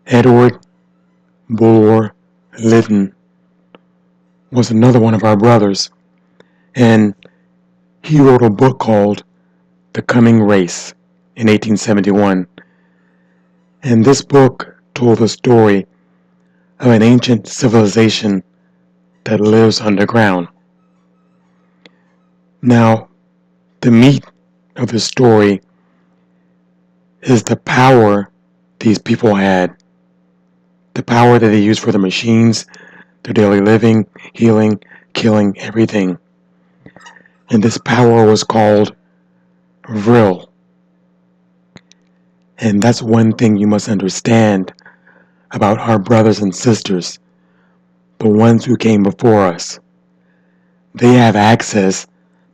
Edward Bulwer Lytton was another one of our brothers, and he wrote a book called The Coming Race in 1871. And this book told the story of an ancient civilization that lives underground. Now, the meat of the story is the power these people had, the power that they used for the machines, their daily living, healing, killing, everything. And this power was called Vril. And that's one thing you must understand about our brothers and sisters, the ones who came before us. They have access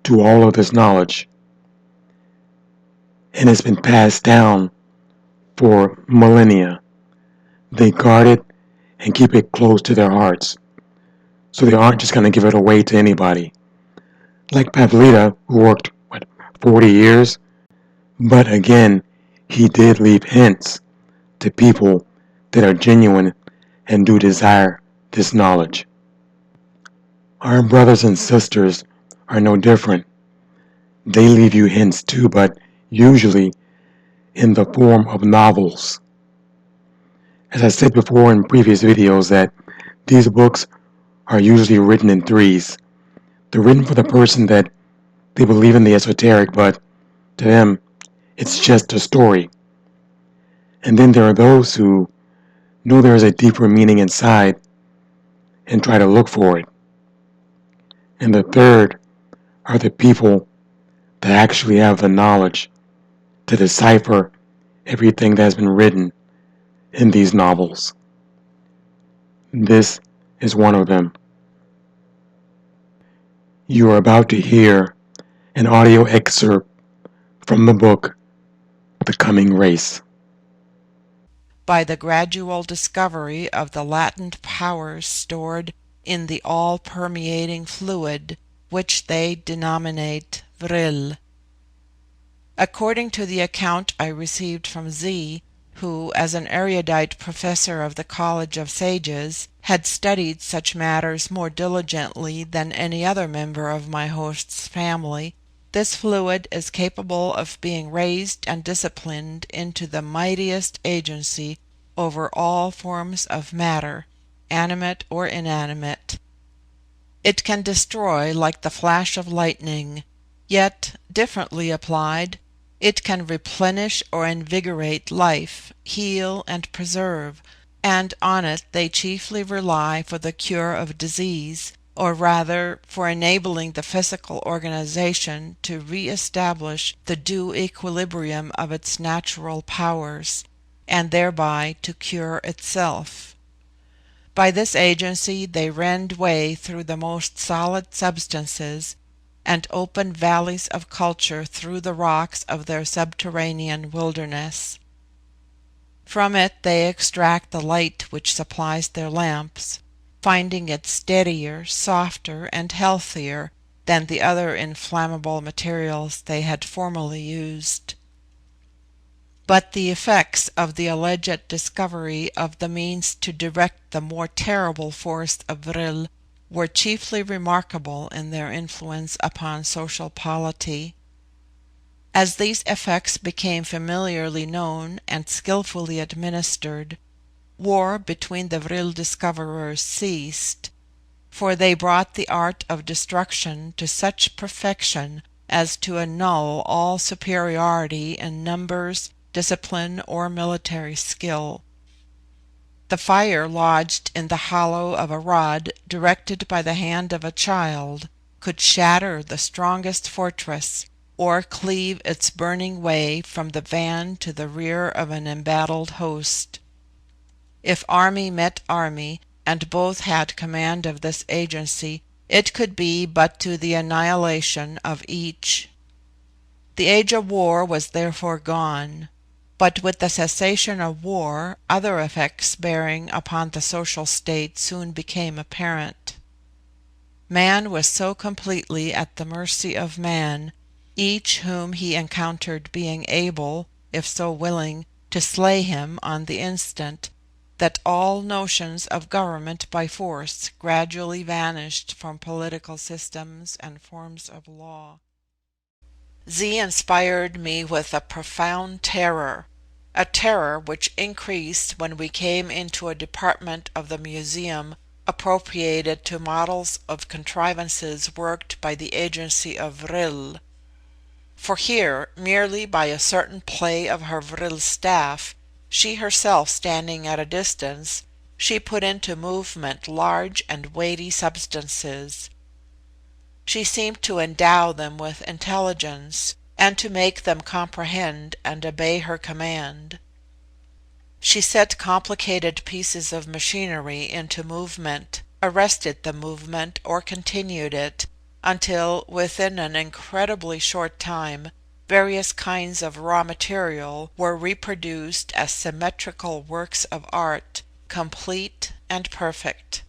to all of this knowledge, and it's been passed down for millennia. They guard it and keep it close to their hearts, so they aren't just going to give it away to anybody. Like Pavlita, who worked, 40 years? But again, he did leave hints to people that are genuine and do desire this knowledge. Our brothers and sisters are no different. They leave you hints too, but usually in the form of novels. As I said before in previous videos, that these books are usually written in threes. They're written for the person that they believe in the esoteric, but to them, it's just a story. And then there are those who know there is a deeper meaning inside and try to look for it. And the third are the people that actually have the knowledge to decipher everything that has been written in these novels. This is one of them. You are about to hear an audio excerpt from the book The Coming Race. By the gradual discovery of the latent powers stored in the all-permeating fluid, which they denominate Vril. According to the account I received from Z, who, as an erudite professor of the College of Sages, had studied such matters more diligently than any other member of my host's family, this fluid is capable of being raised and disciplined into the mightiest agency over all forms of matter, animate or inanimate. It can destroy like the flash of lightning, yet, differently applied, it can replenish or invigorate life, heal and preserve, and on it they chiefly rely for the cure of disease, or rather for enabling the physical organization to re-establish the due equilibrium of its natural powers, and thereby to cure itself. By this agency they rend way through the most solid substances, and open valleys of culture through the rocks of their subterranean wilderness. From it they extract the light which supplies their lamps, finding it steadier, softer, and healthier than the other inflammable materials they had formerly used. But the effects of the alleged discovery of the means to direct the more terrible force of Vril were chiefly remarkable in their influence upon social polity. As these effects became familiarly known and skilfully administered, war between the Vril discoverers ceased, for they brought the art of destruction to such perfection as to annul all superiority in numbers, discipline, or military skill. The fire lodged in the hollow of a rod directed by the hand of a child could shatter the strongest fortress, or cleave its burning way from the van to the rear of an embattled host. If army met army, and both had command of this agency, it could be but to the annihilation of each. The age of war was therefore gone. But with the cessation of war, other effects bearing upon the social state soon became apparent. Man was so completely at the mercy of man, each whom he encountered being able, if so willing, to slay him on the instant, that all notions of government by force gradually vanished from political systems and forms of law. Z inspired me with a profound terror, a terror which increased when we came into a department of the museum appropriated to models of contrivances worked by the agency of Vril. For here, merely by a certain play of her Vril staff, she herself standing at a distance, she put into movement large and weighty substances. She seemed to endow them with intelligence, and to make them comprehend and obey her command. She set complicated pieces of machinery into movement, arrested the movement or continued it, until, within an incredibly short time, various kinds of raw material were reproduced as symmetrical works of art, complete and perfect.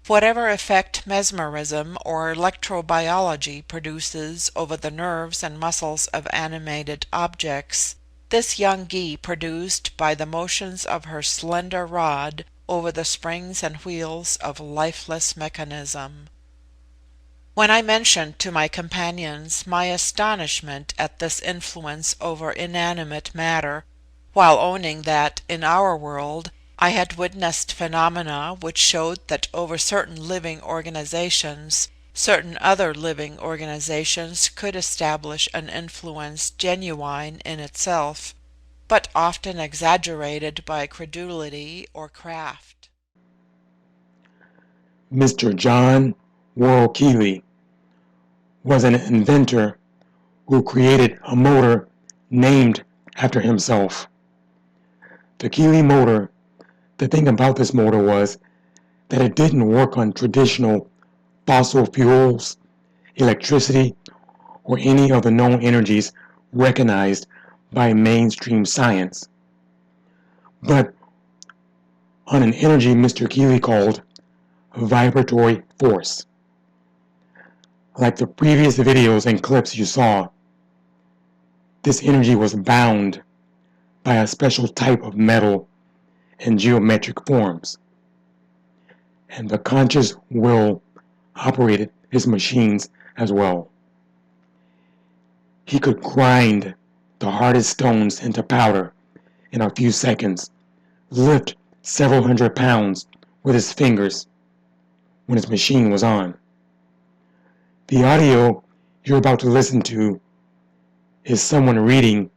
Whatever effect mesmerism or electrobiology produces over the nerves and muscles of animated objects, this young Gy produced by the motions of her slender rod over the springs and wheels of lifeless mechanism. When I mentioned to my companions my astonishment at this influence over inanimate matter, while owning that, in our world, I had witnessed phenomena which showed that over certain living organizations, certain other living organizations could establish an influence genuine in itself, but often exaggerated by credulity or craft. Mr. John Worrell Keeley was an inventor who created a motor named after himself. The Keeley motor, the thing about this motor was that it didn't work on traditional fossil fuels, electricity, or any of the known energies recognized by mainstream science, but on an energy Mr. Keeley called vibratory force. Like the previous videos and clips you saw, this energy was bound by a special type of metal in geometric forms, and the conscious will operated his machines as well. He could grind the hardest stones into powder in a few seconds, lift several hundred pounds with his fingers when his machine was on. The audio you're about to listen to is someone reading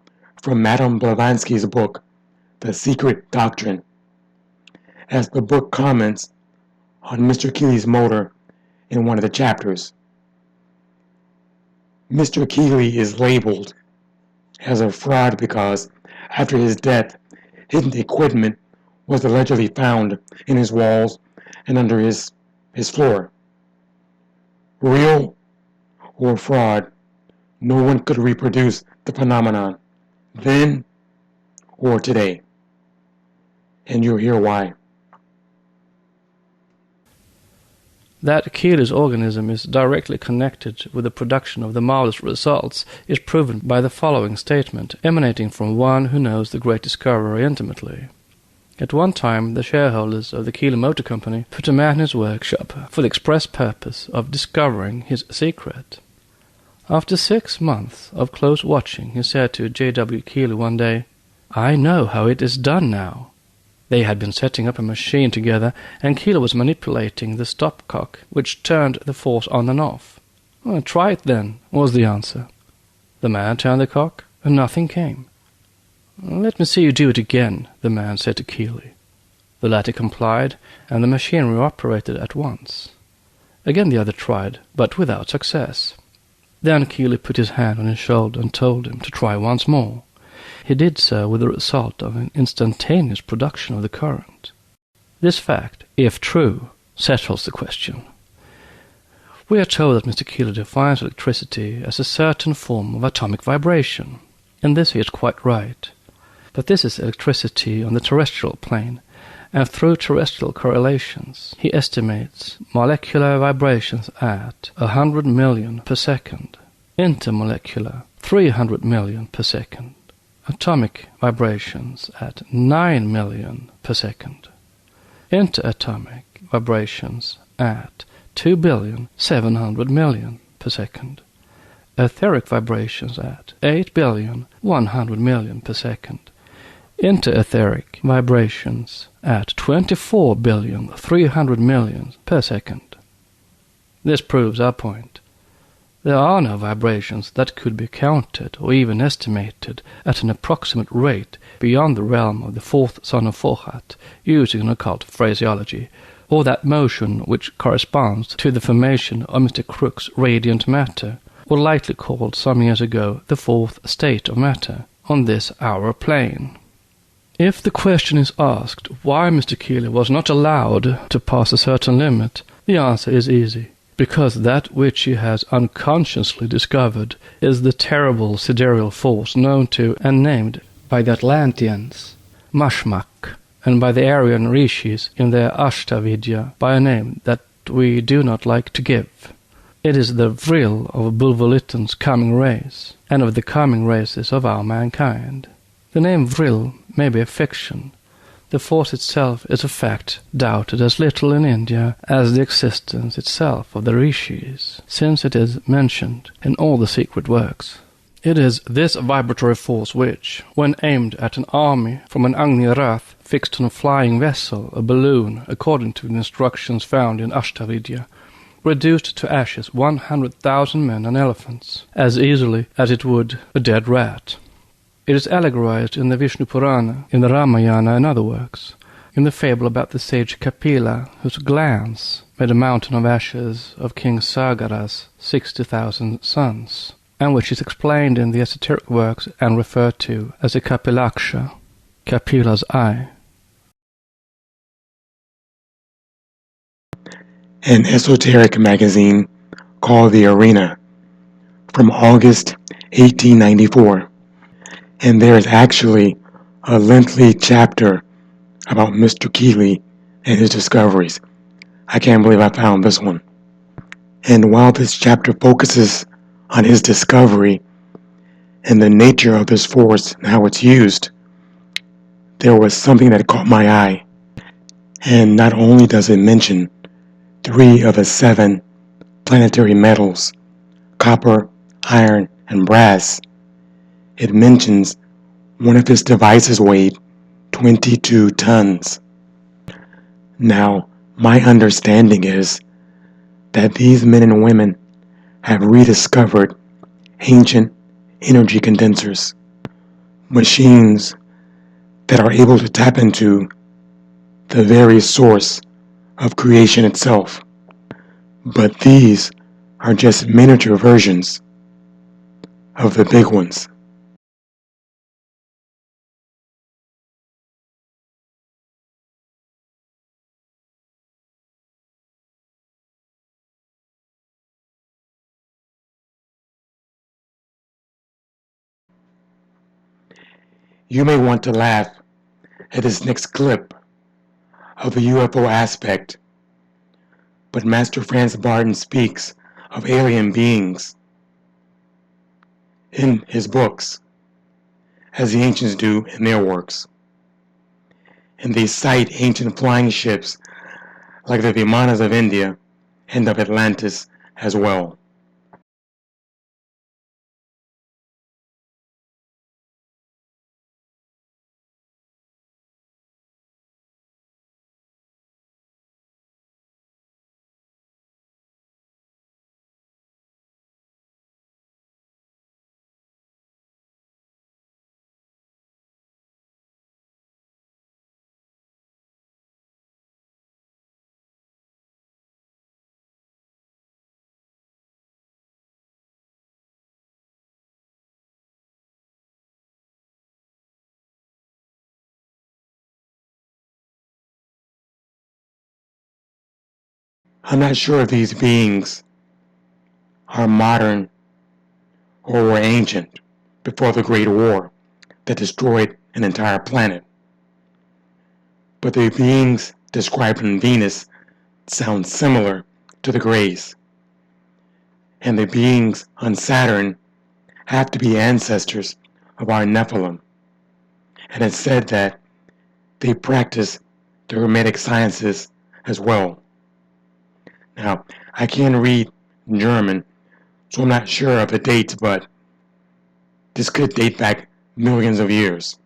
from Madame Blavatsky's book, The Secret Doctrine, as the book comments on Mr. Keeley's motor in one of the chapters. Mr. Keeley is labeled as a fraud because, after his death, hidden equipment was allegedly found in his walls and under his floor. Real or fraud, no one could reproduce the phenomenon then or today. And you'll hear why. That Keeley's organism is directly connected with the production of the marvelous results is proven by the following statement, emanating from one who knows the great discoverer intimately. At one time, the shareholders of the Keeley Motor Company put a man in his workshop for the express purpose of discovering his secret. After 6 months of close watching, he said to J.W. Keeley one day, "I know how it is done now." They had been setting up a machine together, and Keeley was manipulating the stopcock, which turned the force on and off. "Well, try it then," was the answer. The man turned the cock, and nothing came. "Let me see you do it again," the man said to Keeley. The latter complied, and the machinery operated at once. Again the other tried, but without success. Then Keeley put his hand on his shoulder and told him to try once more. He did so with the result of an instantaneous production of the current. This fact, if true, settles the question. We are told that Mr. Keeley defines electricity as a certain form of atomic vibration. In this he is quite right. But this is electricity on the terrestrial plane, and through terrestrial correlations he estimates molecular vibrations at 100 million per second, intermolecular 300 million per second, atomic vibrations at 9 million per second, interatomic vibrations at 2,700,000,000 per second, etheric vibrations at 8,100,000,000 per second, interetheric vibrations at 24,300,000,000 per second. This proves our point. There are no vibrations that could be counted or even estimated at an approximate rate beyond the realm of the fourth son of Forhat, using an occult phraseology, or that motion which corresponds to the formation of Mr. Crook's radiant matter, or lightly called some years ago the fourth state of matter, on this our plane. If the question is asked why Mr. Keeley was not allowed to pass a certain limit, the answer is easy. Because that which he has unconsciously discovered is the terrible sidereal force known to and named by the Atlanteans, Mashmak, and by the Aryan Rishis in their Ashtavidya by a name that we do not like to give. It is the Vril of Bulvolitan's coming race, and of the coming races of our mankind. The name Vril may be a fiction. The force itself is a fact doubted as little in India as the existence itself of the Rishis, since it is mentioned in all the secret works. It is this vibratory force which, when aimed at an army from an Agni Rath fixed on a flying vessel, a balloon, according to the instructions found in Ashtavidya, reduced to ashes 100,000 men and elephants, as easily as it would a dead rat. It is allegorized in the Vishnu Purana, in the Ramayana and other works, in the fable about the sage Kapila, whose glance made a mountain of ashes of King Sagara's 60,000 sons, and which is explained in the esoteric works and referred to as the Kapilaksha, Kapila's eye. An esoteric magazine called The Arena from August 1894. And there is actually a lengthy chapter about Mr. Keeley and his discoveries. I can't believe I found this one. And while this chapter focuses on his discovery and the nature of this force and how it's used, there was something that caught my eye. And not only does it mention 3 of the 7 planetary metals, copper, iron, and brass, it mentions one of his devices weighed 22 tons. Now, my understanding is that these men and women have rediscovered ancient energy condensers, machines that are able to tap into the very source of creation itself. But these are just miniature versions of the big ones. You may want to laugh at this next clip of the UFO aspect, but Master Franz Barton speaks of alien beings in his books, as the ancients do in their works. And they cite ancient flying ships like the Vimanas of India and of Atlantis as well. I'm not sure if these beings are modern or were ancient before the Great War that destroyed an entire planet. But the beings described in Venus sound similar to the Greys. And the beings on Saturn have to be ancestors of our Nephilim. and it said that they practice the Hermetic sciences as well. Now, I can't read German, so I'm not sure of the dates, but this could date back millions of years.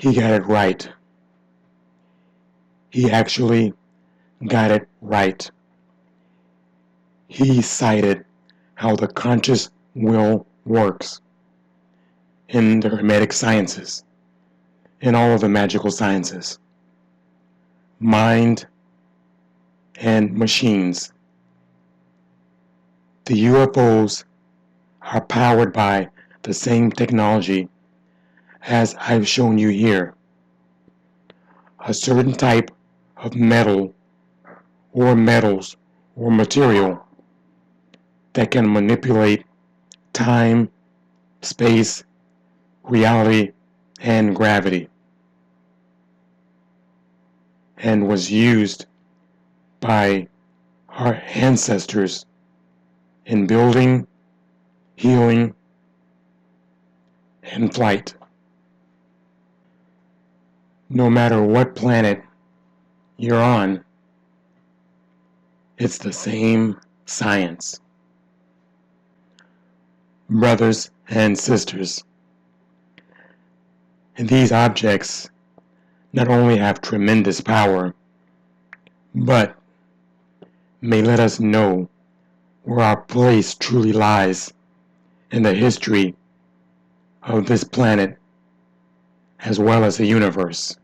He got it right. He actually got it right. He cited how the conscious will works in the Hermetic sciences, in all of the magical sciences. Mind and machines. The UFOs are powered by the same technology as I've shown you here. A certain type of metal or metals or material that can manipulate time, space, reality, and gravity, and was used by our ancestors in building, healing, and flight. No matter what planet you're on, it's the same science. Brothers and sisters, these objects not only have tremendous power, but may let us know where our place truly lies in the history of this planet as well as the universe.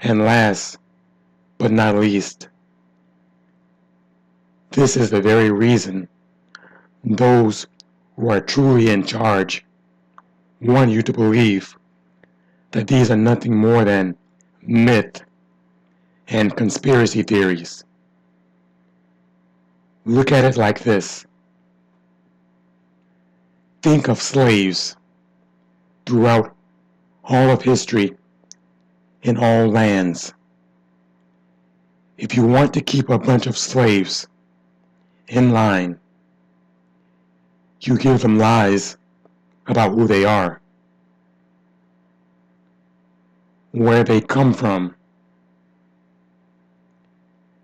And last but not least, this is the very reason those who are truly in charge want you to believe that these are nothing more than myth and conspiracy theories. Look at it like this. Think of slaves throughout all of history in all lands. If you want to keep a bunch of slaves in line, you give them lies about who they are, where they come from,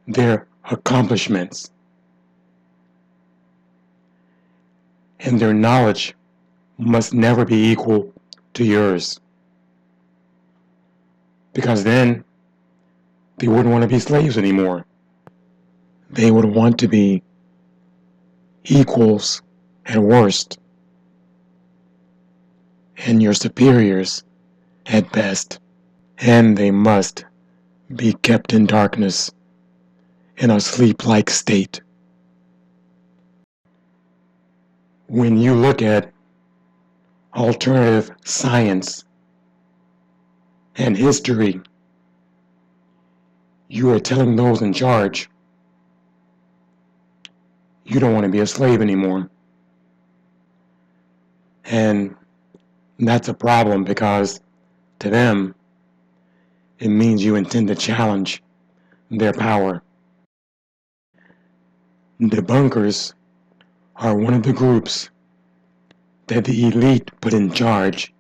their accomplishments, and their knowledge must never be equal to yours. Because then they wouldn't want to be slaves anymore. They would want to be equals at worst, and your superiors at best. and they must be kept in darkness in a sleep-like state. When you look at alternative science and history, you are telling those in charge you don't want to be a slave anymore. And that's a problem because to them, it means you intend to challenge their power. Debunkers are one of the groups that the elite put in charge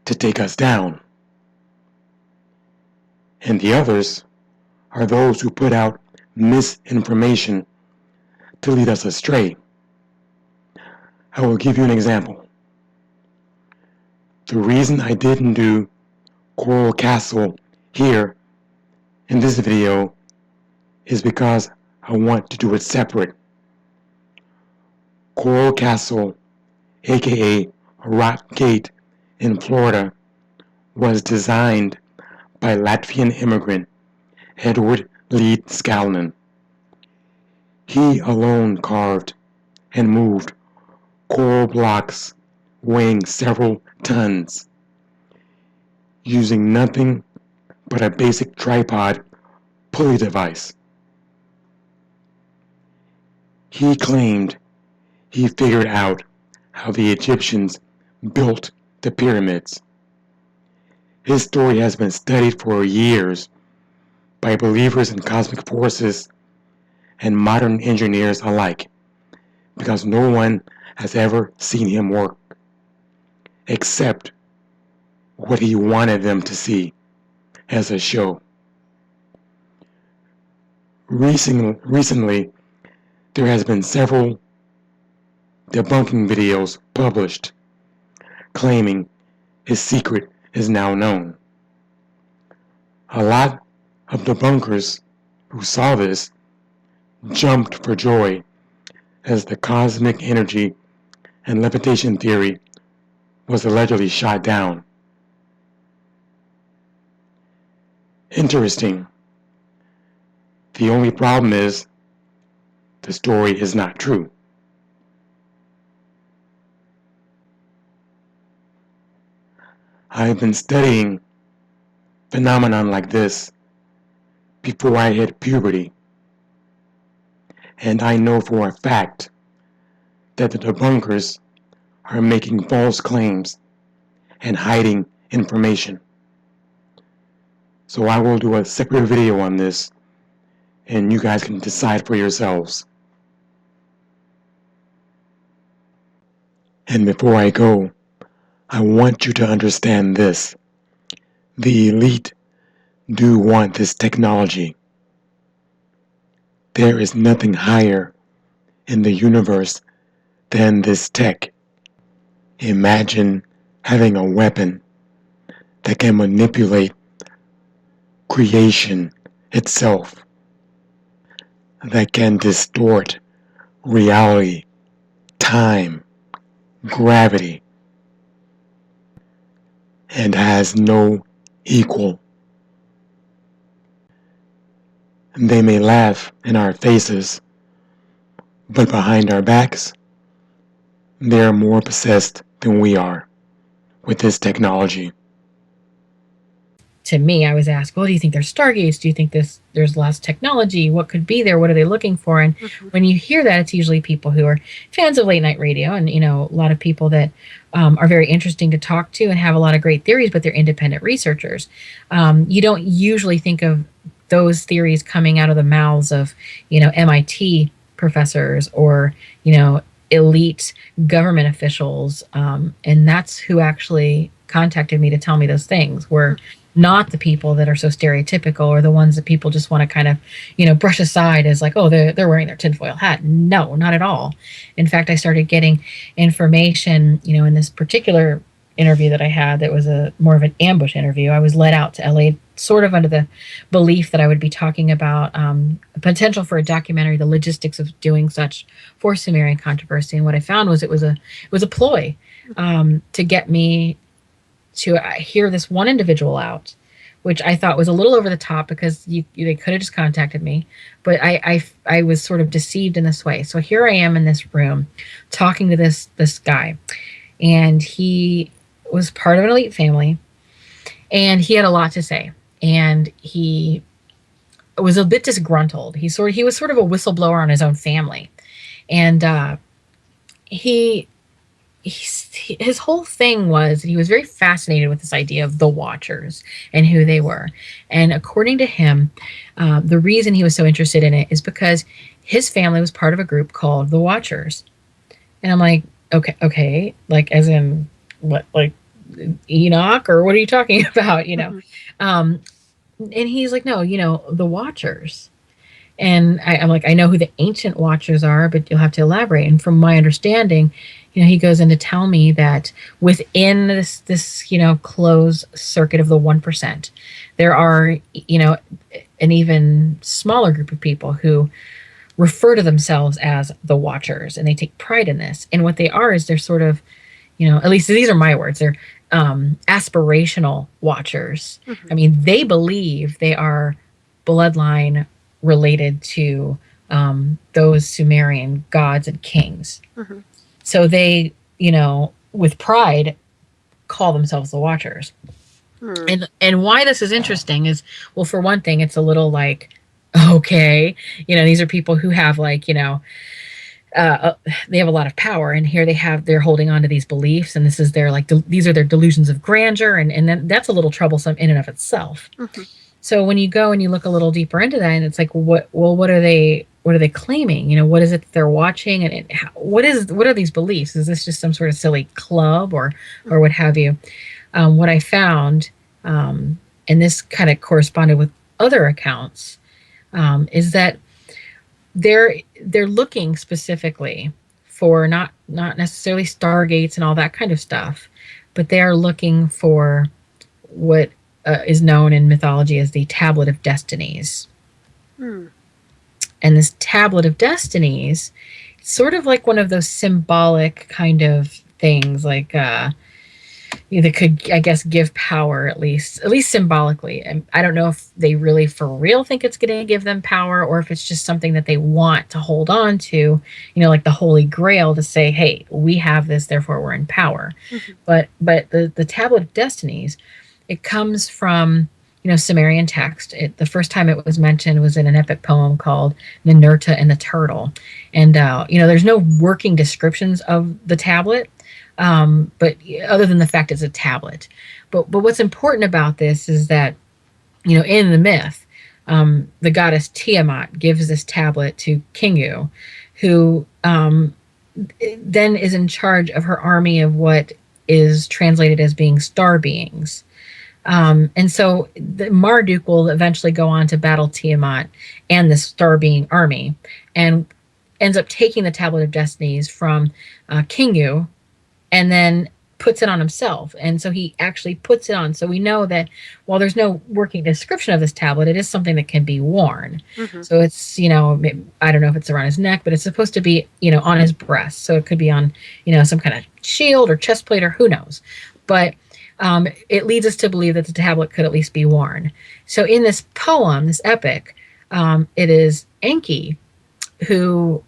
to take us down. And the others are those who put out misinformation to lead us astray. I will give you an example. The reason I didn't do Coral Castle here in this video is because I want to do it separate. Coral Castle, aka Rock Gate in Florida, was designed by Latvian immigrant Edward Lee Scallon. He alone carved and moved coral blocks weighing several tons, using nothing but a basic tripod pulley device. He claimed he figured out how the Egyptians built the pyramids. His story has been studied for years by believers in cosmic forces and modern engineers alike, because no one has ever seen him work, except what he wanted them to see as a show. Recently, there has been several debunking videos published claiming his secret is now known. A lot of debunkers who saw this jumped for joy as the cosmic energy and levitation theory was allegedly shot down. Interesting. The only problem is the story is not true. I've been studying phenomenon like this before I hit puberty, and I know for a fact that the debunkers are making false claims and hiding information. So I will do a separate video on this, and you guys can decide for yourselves. And before I go, I want you to understand this. The elite do want this technology. There is nothing higher in the universe than this tech. Imagine having a weapon that can manipulate creation itself, that can distort reality, time, gravity, and has no equal. They may laugh in our faces, but behind our backs, they are more possessed than we are with this technology. To me, I was asked, well, do you think there's stargates? Do you think there's less technology? What could be there? What are they looking for? And when you hear that, it's usually people who are fans of late night radio, and a lot of people that are very interesting to talk to and have a lot of great theories, but they're independent researchers. You don't usually think of those theories coming out of the mouths of MIT professors or elite government officials, and that's who actually contacted me to tell me those things. Were not the people that are so stereotypical or the ones that people just want to kind of, brush aside as like, oh, they're wearing their tinfoil hat. No, not at all. In fact, I started getting information, in this particular interview that I had that was more of an ambush interview. I was led out to LA sort of under the belief that I would be talking about potential for a documentary, the logistics of doing such for Sumerian controversy. And what I found was it was a ploy to get me to hear this one individual out which I thought was a little over the top because they could have just contacted me, but I was sort of deceived in this way. So here I am in this room talking to this guy, and he was part of an elite family, and he had a lot to say, and he was a bit disgruntled. He was sort of a whistleblower on his own family, and his whole thing was he was very fascinated with this idea of the Watchers and who they were. And according to him, the reason he was so interested in it is because his family was part of a group called the Watchers. And I'm like, okay, like as in what, like Enoch, or what are you talking about? And he's like, no, the Watchers. And I'm like, I know who the ancient Watchers are, but you'll have to elaborate. And from my understanding, he goes in to tell me that within this closed circuit of the 1%, there are, an even smaller group of people who refer to themselves as the Watchers, and they take pride in this. And what they are is they're sort of, at least these are my words, they're aspirational Watchers. I mean, they believe they are bloodline related to those Sumerian gods and kings. So they, with pride, call themselves the Watchers. And why this is interesting is, well, for one thing, it's a little like, okay, these are people who have like, they have a lot of power, and here they're holding on to these beliefs, and this is their these are their delusions of grandeur, and then that's a little troublesome in and of itself. So when you go and you look a little deeper into that, and it's like, what are they claiming? What is it that they're watching, and what are these beliefs? Is this just some sort of silly club or what have you? What I found, and this kind of corresponded with other accounts, is that they're looking specifically for not necessarily stargates and all that kind of stuff, but they are looking for what is known in mythology as the Tablet of Destinies. And this Tablet of Destinies, sort of like one of those symbolic kind of things, like that could, I guess, give power, at least symbolically. And I don't know if they really for real think it's going to give them power, or if it's just something that they want to hold on to, like the Holy Grail, to say, hey, we have this, therefore we're in power. But the Tablet of Destinies, it comes from, Sumerian text. The first time it was mentioned was in an epic poem called Ninurta and the Turtle. And, there's no working descriptions of the tablet, but other than the fact it's a tablet. But what's important about this is that, in the myth, the goddess Tiamat gives this tablet to Kingu, who then is in charge of her army of what is translated as being star beings. And so the Marduk will eventually go on to battle Tiamat and the star being army, and ends up taking the Tablet of Destinies from Kingu, and then puts it on himself. And so he actually puts it on. So we know that while there's no working description of this tablet, it is something that can be worn. So it's, I don't know if it's around his neck, but it's supposed to be, on his breast. So it could be on, some kind of shield or chest plate, or who knows. But it leads us to believe that the tablet could at least be worn. So in this poem, this epic, it is Enki who,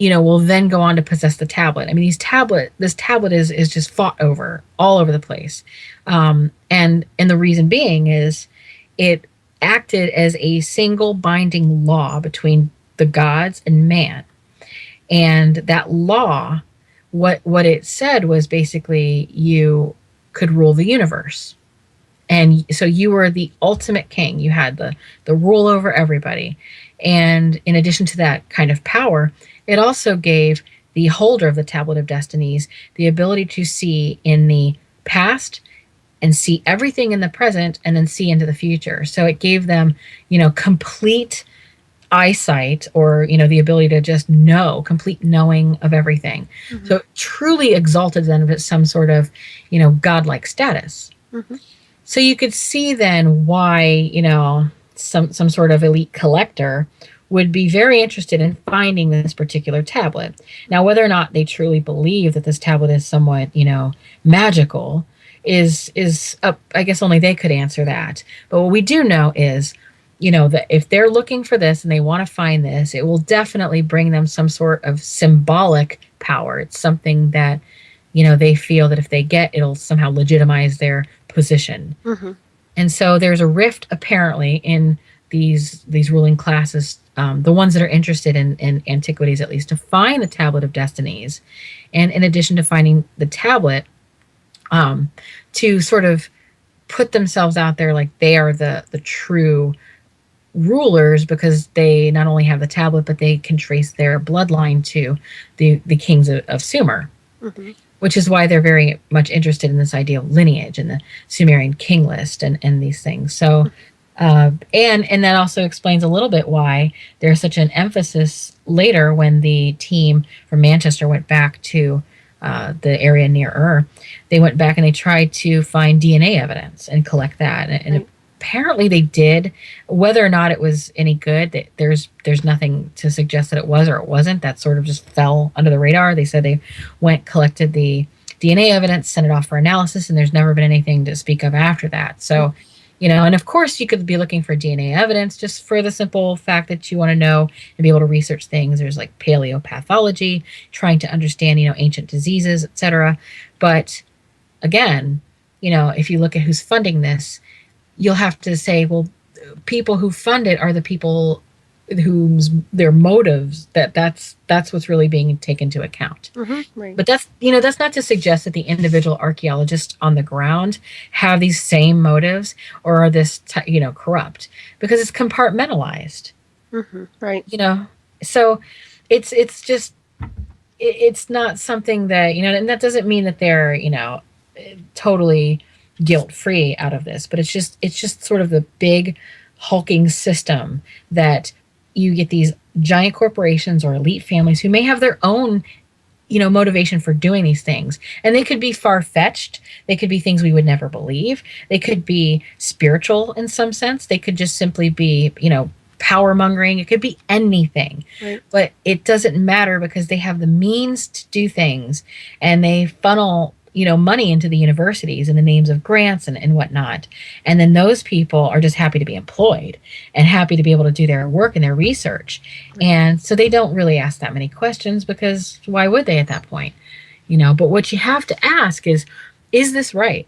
will then go on to possess the tablet. I mean, this tablet is just fought over all over the place. And the reason being is it acted as a single binding law between the gods and man. And that law, what it said was basically you could rule the universe. And so you were the ultimate king. You had the rule over everybody. And in addition to that kind of power, it also gave the holder of the Tablet of Destinies the ability to see in the past and see everything in the present, and then see into the future. So it gave them, complete eyesight, or, the ability to just know, complete knowing of everything. So it truly exalted them to some sort of, godlike status. So you could see then why, some sort of elite collector would be very interested in finding this particular tablet. Now, whether or not they truly believe that this tablet is somewhat, magical is up. I guess only they could answer that. But what we do know is, that if they're looking for this and they want to find this, it will definitely bring them some sort of symbolic power. It's something that, they feel that if they get, it'll somehow legitimize their position. Mm-hmm. And so there's a rift apparently in these ruling classes, the ones that are interested in antiquities at least, to find the Tablet of Destinies, and in addition to finding the tablet, to sort of put themselves out there like they are the true rulers, because they not only have the tablet, but they can trace their bloodline to the kings of Sumer. Mm-hmm. Which is why they're very much interested in this idea of lineage and the Sumerian king list and these things. So, and that also explains a little bit why there's such an emphasis later when the team from Manchester went back to the area near Ur. They went back and they tried to find DNA evidence and collect that. And right. Apparently they did. Whether or not it was any good, there's nothing to suggest that it was or it wasn't. That sort of just fell under the radar. They said they went, collected the DNA evidence, sent it off for analysis, and there's never been anything to speak of after that. So, and of course you could be looking for DNA evidence just for the simple fact that you want to know and be able to research things. There's like paleopathology, trying to understand, ancient diseases, etc. But again, if you look at who's funding this, you'll have to say, well, people who fund it are the people whose their motives, that's what's really being taken into account. Mm-hmm, right. But that's not to suggest that the individual archaeologists on the ground have these same motives or are this corrupt, because it's compartmentalized. Mm-hmm, right. So it's just it's not something that and that doesn't mean that they're totally guilt-free out of this, but it's just sort of the big hulking system that you get these giant corporations or elite families who may have their own motivation for doing these things, and they could be far-fetched, they could be things we would never believe, they could be spiritual in some sense, they could just simply be power mongering, it could be anything. Right. But it doesn't matter, because they have the means to do things, and they funnel money into the universities in the names of grants and whatnot. And then those people are just happy to be employed and happy to be able to do their work and their research. And so they don't really ask that many questions, because why would they at that point? But what you have to ask is this right?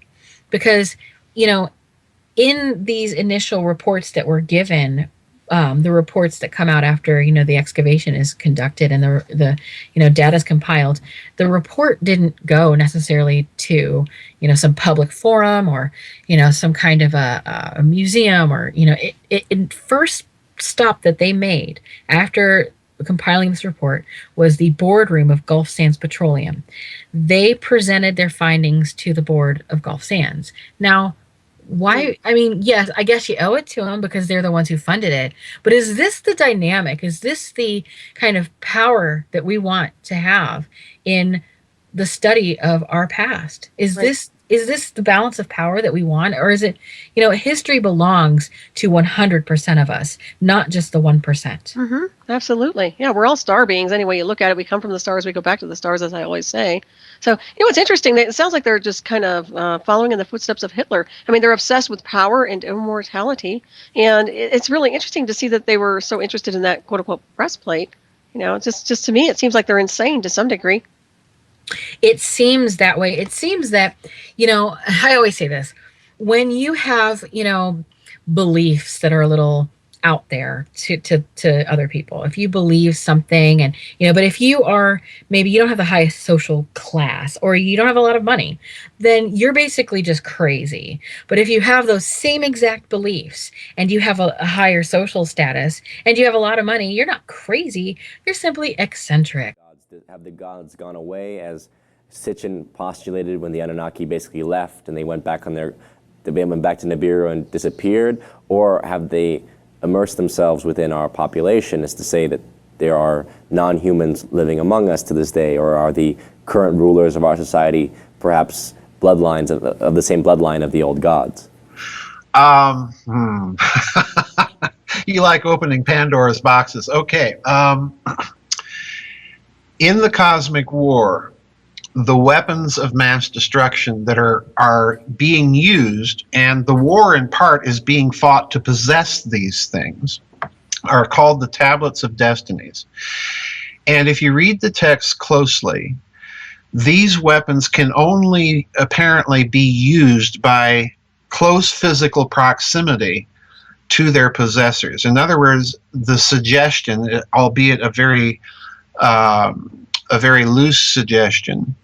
Because, in these initial reports that were given, the reports that come out after the excavation is conducted and the data is compiled, the report didn't go necessarily to some public forum or some kind of a museum, or it first stop that they made after compiling this report was the boardroom of Gulf Sands Petroleum. They presented their findings to the board of Gulf Sands. Now, why? I mean, yes, I guess you owe it to them because they're the ones who funded it. But is this the dynamic? Is this the kind of power that we want to have in the study of our past? Is this the balance of power that we want? Or is it, history belongs to 100% of us, not just the 1%. Mm-hmm, absolutely. Yeah, we're all star beings. Any way you look at it, we come from the stars, we go back to the stars, as I always say. So, it's interesting. It sounds like they're just kind of following in the footsteps of Hitler. I mean, they're obsessed with power and immortality. And it's really interesting to see that they were so interested in that quote-unquote breastplate. Just to me, it seems like they're insane to some degree. It seems that way. It seems that, I always say this, when you have, beliefs that are a little out there to other people, if you believe something and, but if you are, maybe you don't have the highest social class or you don't have a lot of money, then you're basically just crazy. But if you have those same exact beliefs and you have a higher social status and you have a lot of money, you're not crazy. You're simply eccentric. Have the gods gone away, as Sitchin postulated when the Anunnaki basically left and they went back to Nibiru and disappeared? Or have they immersed themselves within our population, as to say that there are non-humans living among us to this day? Or are the current rulers of our society perhaps bloodlines of the same bloodline of the old gods? You like opening Pandora's boxes. Okay. In the Cosmic War, the weapons of mass destruction that are being used, and the war in part is being fought to possess these things, are called the Tablets of Destinies. And if you read the text closely, these weapons can only apparently be used by close physical proximity to their possessors. In other words, the suggestion, albeit a very loose suggestion,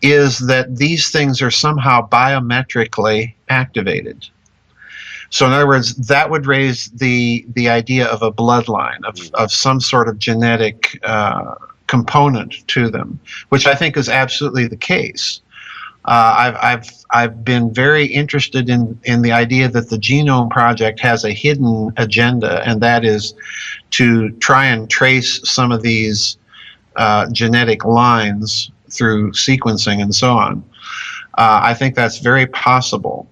is that these things are somehow biometrically activated. So in other words, that would raise the idea of a bloodline, of some sort of genetic component to them, which I think is absolutely the case. I've been very interested in the idea that the Genome Project has a hidden agenda, and that is to try and trace some of these genetic lines through sequencing and so on. I think that's very possible.